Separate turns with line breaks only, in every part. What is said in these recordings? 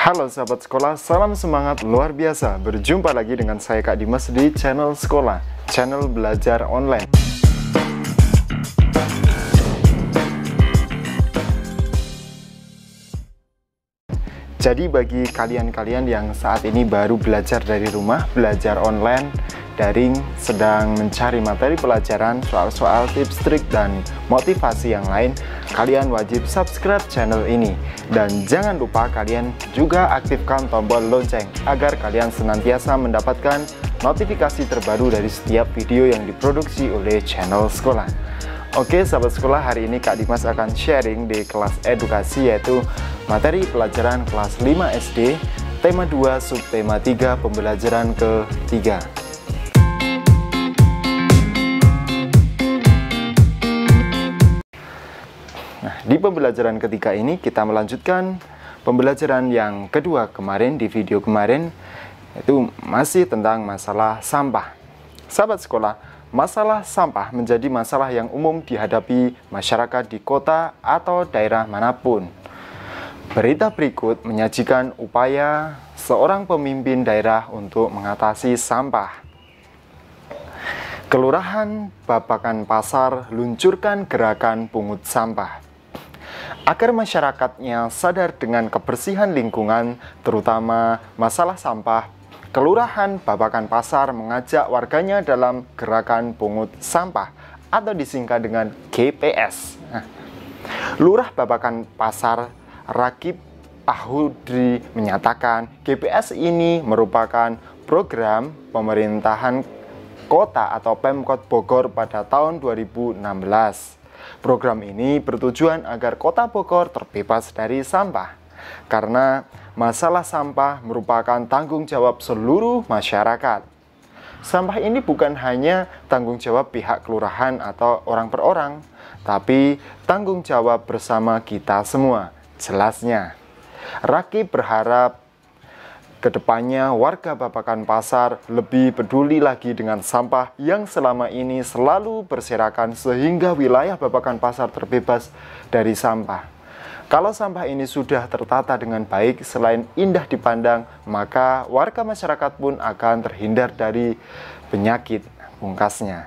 Halo sahabat sekolah, salam semangat luar biasa. Berjumpa lagi dengan saya Kak Dimas di channel sekolah, channel belajar online. Jadi bagi kalian-kalian yang saat ini baru belajar dari rumah, belajar online, daring, sedang mencari materi pelajaran, soal-soal, tips, trik, dan motivasi yang lain, kalian wajib subscribe channel ini. Dan jangan lupa kalian juga aktifkan tombol lonceng agar kalian senantiasa mendapatkan notifikasi terbaru dari setiap video yang diproduksi oleh channel sekolah. Oke sahabat sekolah, hari ini Kak Dimas akan sharing di kelas edukasi, yaitu materi pelajaran kelas 5 SD, tema 2, subtema 3, pembelajaran ke-3. Nah, di pembelajaran ketiga ini kita melanjutkan pembelajaran yang kedua kemarin di video kemarin, yaitu masih tentang masalah sampah. Sahabat sekolah, masalah sampah menjadi masalah yang umum dihadapi masyarakat di kota atau daerah manapun. Berita berikut menyajikan upaya seorang pemimpin daerah untuk mengatasi sampah. Kelurahan Babakan Pasar luncurkan gerakan pungut sampah. Agar masyarakatnya sadar dengan kebersihan lingkungan, terutama masalah sampah, Kelurahan Babakan Pasar mengajak warganya dalam gerakan pungut sampah atau disingkat dengan GPS. Lurah Babakan Pasar Rakib Ahudri menyatakan GPS ini merupakan program pemerintahan kota atau Pemkot Bogor pada tahun 2016. Program ini bertujuan agar kota Bogor terbebas dari sampah, karena masalah sampah merupakan tanggung jawab seluruh masyarakat. Sampah ini bukan hanya tanggung jawab pihak kelurahan atau orang per orang, tapi tanggung jawab bersama kita semua. Jelasnya, Rakib berharap kedepannya warga Babakan Pasar lebih peduli lagi dengan sampah yang selama ini selalu berserakan sehingga wilayah Babakan Pasar terbebas dari sampah. Kalau sampah ini sudah tertata dengan baik, selain indah dipandang, maka warga masyarakat pun akan terhindar dari penyakit, pungkasnya.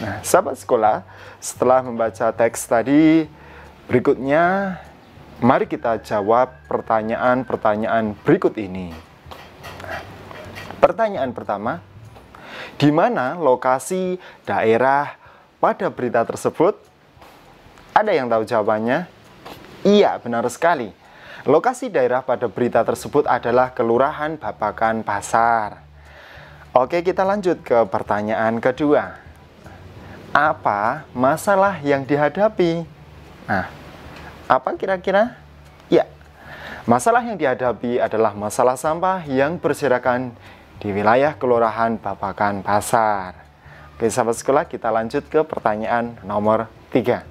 Nah, sahabat sekolah, setelah membaca teks tadi, berikutnya mari kita jawab pertanyaan-pertanyaan berikut ini. Pertanyaan pertama, di mana lokasi daerah pada berita tersebut? Ada yang tahu jawabannya? Iya, benar sekali. Lokasi daerah pada berita tersebut adalah Kelurahan Babakan Pasar. Oke, kita lanjut ke pertanyaan kedua. Apa masalah yang dihadapi? Nah, apa kira-kira? Ya, masalah yang dihadapi adalah masalah sampah yang berserakan di wilayah Kelurahan Babakan Pasar. Oke, sahabat sekolah, kita lanjut ke pertanyaan nomor 3.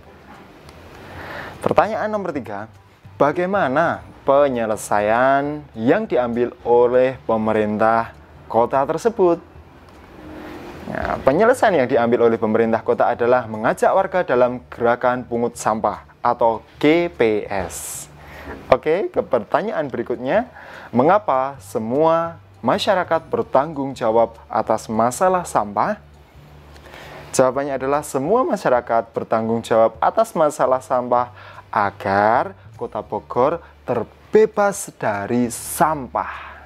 Pertanyaan nomor 3, bagaimana penyelesaian yang diambil oleh pemerintah kota tersebut? Nah, penyelesaian yang diambil oleh pemerintah kota adalah mengajak warga dalam gerakan pungut sampah atau GPS. Oke, ke pertanyaan berikutnya, mengapa semua masyarakat bertanggung jawab atas masalah sampah? Jawabannya adalah semua masyarakat bertanggung jawab atas masalah sampah agar kota Bogor terbebas dari sampah.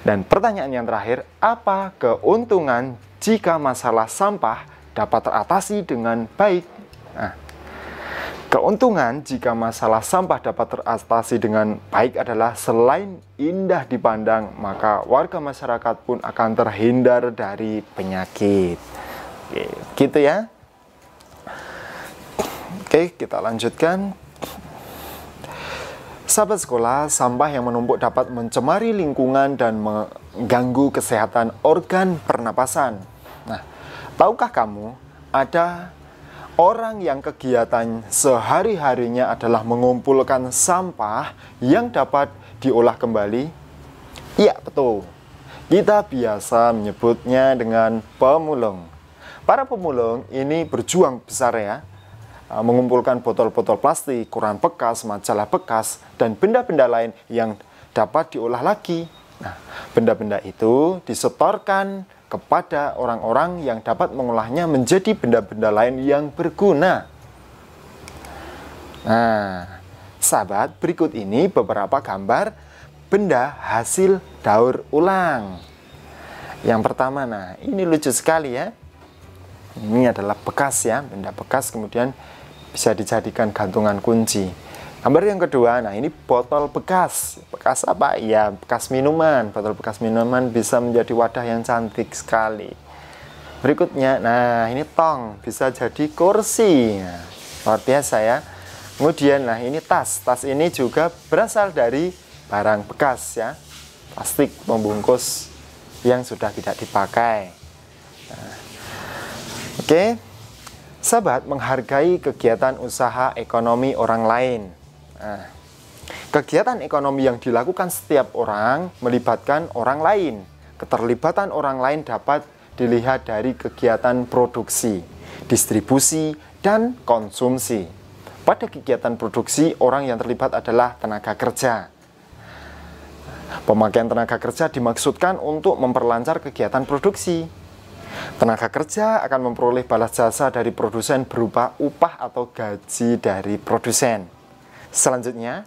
Dan pertanyaan yang terakhir, apa keuntungan jika masalah sampah dapat teratasi dengan baik? Nah, keuntungan jika masalah sampah dapat teratasi dengan baik adalah selain indah dipandang, maka warga masyarakat pun akan terhindar dari penyakit. Oke, gitu ya. Oke, kita lanjutkan. Sahabat sekolah, sampah yang menumpuk dapat mencemari lingkungan dan mengganggu kesehatan organ pernapasan. Nah, tahukah kamu ada orang yang kegiatan sehari-harinya adalah mengumpulkan sampah yang dapat diolah kembali? Iya, betul. Kita biasa menyebutnya dengan pemulung. Para pemulung ini berjuang besar ya, mengumpulkan botol-botol plastik, koran bekas, majalah bekas, dan benda-benda lain yang dapat diolah lagi. Nah, benda-benda itu disetorkan kepada orang-orang yang dapat mengolahnya menjadi benda-benda lain yang berguna. Nah, sahabat, berikut ini beberapa gambar benda hasil daur ulang. Yang pertama, nah ini lucu sekali ya. Ini adalah bekas ya, benda bekas kemudian bisa dijadikan gantungan kunci. Gambar yang kedua, nah ini botol bekas. Bekas apa? Ya, bekas minuman. Botol bekas minuman bisa menjadi wadah yang cantik sekali. Berikutnya, nah ini tong, bisa jadi kursi. Nah, luar biasa ya. Kemudian, nah ini tas. Tas ini juga berasal dari barang bekas ya. Plastik pembungkus yang sudah tidak dipakai. Nah, oke. Sahabat, menghargai kegiatan usaha ekonomi orang lain. Nah, kegiatan ekonomi yang dilakukan setiap orang melibatkan orang lain. Keterlibatan orang lain dapat dilihat dari kegiatan produksi, distribusi, dan konsumsi. Pada kegiatan produksi, orang yang terlibat adalah tenaga kerja. Pemakaian tenaga kerja dimaksudkan untuk memperlancar kegiatan produksi. Tenaga kerja akan memperoleh balas jasa dari produsen berupa upah atau gaji dari produsen. Selanjutnya,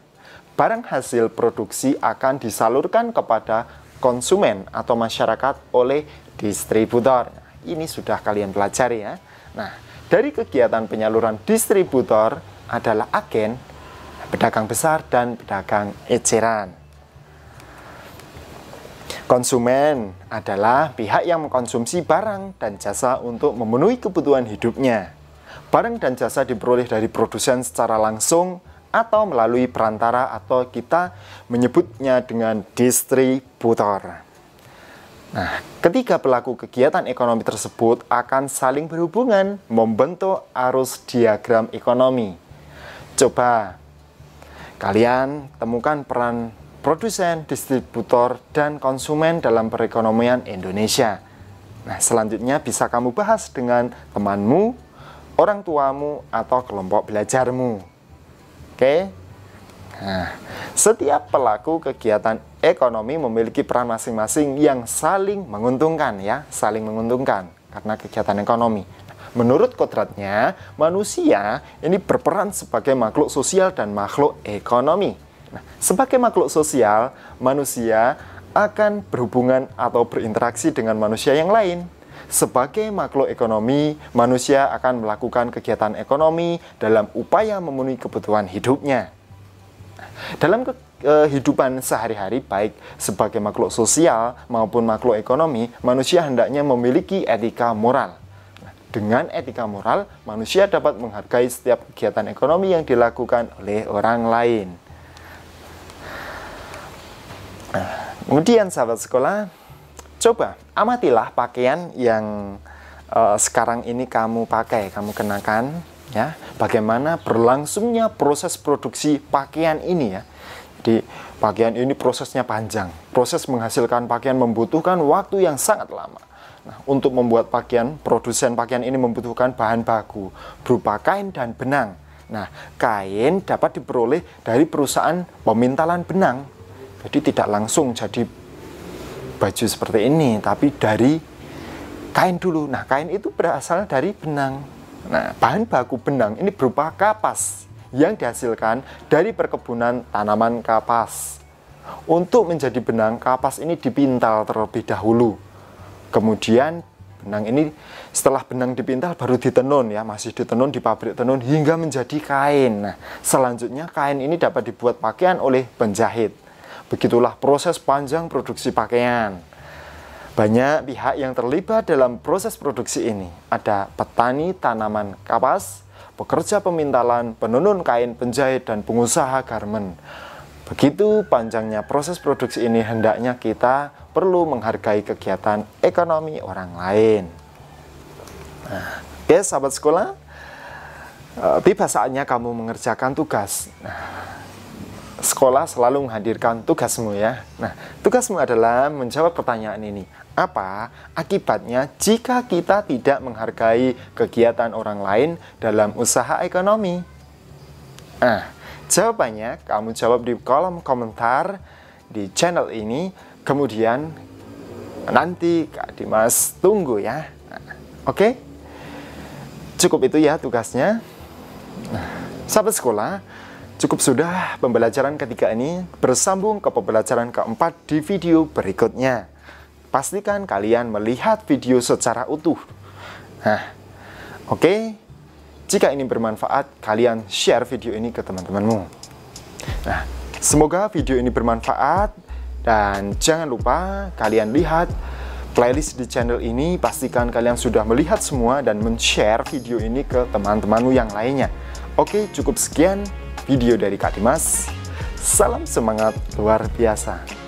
barang hasil produksi akan disalurkan kepada konsumen atau masyarakat oleh distributor. Ini sudah kalian pelajari ya. Nah, dari kegiatan penyaluran distributor adalah agen, pedagang besar, dan pedagang eceran. Konsumen adalah pihak yang mengkonsumsi barang dan jasa untuk memenuhi kebutuhan hidupnya. Barang dan jasa diperoleh dari produsen secara langsung atau melalui perantara, atau kita menyebutnya dengan distributor. Nah, ketiga pelaku kegiatan ekonomi tersebut akan saling berhubungan membentuk arus diagram ekonomi. Coba kalian temukan peran produsen, distributor, dan konsumen dalam perekonomian Indonesia. Nah, selanjutnya bisa kamu bahas dengan temanmu, orang tuamu, atau kelompok belajarmu. Oke? Nah, setiap pelaku kegiatan ekonomi memiliki peran masing-masing yang saling menguntungkan ya, saling menguntungkan karena kegiatan ekonomi. Menurut kodratnya, manusia ini berperan sebagai makhluk sosial dan makhluk ekonomi. Nah, sebagai makhluk sosial, manusia akan berhubungan atau berinteraksi dengan manusia yang lain. Sebagai makhluk ekonomi, manusia akan melakukan kegiatan ekonomi dalam upaya memenuhi kebutuhan hidupnya. Dalam kehidupan sehari-hari, baik sebagai makhluk sosial maupun makhluk ekonomi, manusia hendaknya memiliki etika moral. Dengan etika moral, manusia dapat menghargai setiap kegiatan ekonomi yang dilakukan oleh orang lain. Kemudian sahabat sekolah, coba amatilah pakaian yang sekarang ini kamu pakai, kamu kenakan ya. Bagaimana berlangsungnya proses produksi pakaian ini ya. Jadi pakaian ini prosesnya panjang. Proses menghasilkan pakaian membutuhkan waktu yang sangat lama. Nah, untuk membuat pakaian, produsen pakaian ini membutuhkan bahan baku berupa kain dan benang. Nah, kain dapat diperoleh dari perusahaan pemintalan benang. Jadi tidak langsung jadi baju seperti ini, tapi dari kain dulu. Nah, kain itu berasal dari benang. Nah, bahan baku benang ini berupa kapas yang dihasilkan dari perkebunan tanaman kapas. Untuk menjadi benang, kapas ini dipintal terlebih dahulu. Kemudian benang ini, setelah benang dipintal baru ditenun ya, masih ditenun di pabrik tenun hingga menjadi kain. Nah, selanjutnya kain ini dapat dibuat pakaian oleh penjahit. Begitulah proses panjang produksi pakaian. Banyak pihak yang terlibat dalam proses produksi ini. Ada petani tanaman kapas, pekerja pemintalan, penenun kain, penjahit, dan pengusaha garmen. Begitu panjangnya proses produksi ini, hendaknya kita perlu menghargai kegiatan ekonomi orang lain. Nah, oke sahabat sekolah, tiba saatnya kamu mengerjakan tugas. Sekolah selalu menghadirkan tugasmu ya. Nah, tugasmu adalah menjawab pertanyaan ini. Apa akibatnya jika kita tidak menghargai kegiatan orang lain dalam usaha ekonomi? Nah, jawabannya kamu jawab di kolom komentar di channel ini. Kemudian nanti Kak Dimas tunggu ya. Oke? Cukup itu ya tugasnya. Sahabat sekolah, cukup sudah pembelajaran ketiga ini. Bersambung ke pembelajaran keempat di video berikutnya. Pastikan kalian melihat video secara utuh. Nah, oke. Jika ini bermanfaat, kalian share video ini ke teman-temanmu. Nah, semoga video ini bermanfaat. Dan jangan lupa kalian lihat playlist di channel ini. Pastikan kalian sudah melihat semua dan men-share video ini ke teman-temanmu yang lainnya. Oke, cukup sekian video dari Kak Dimas. Salam semangat luar biasa.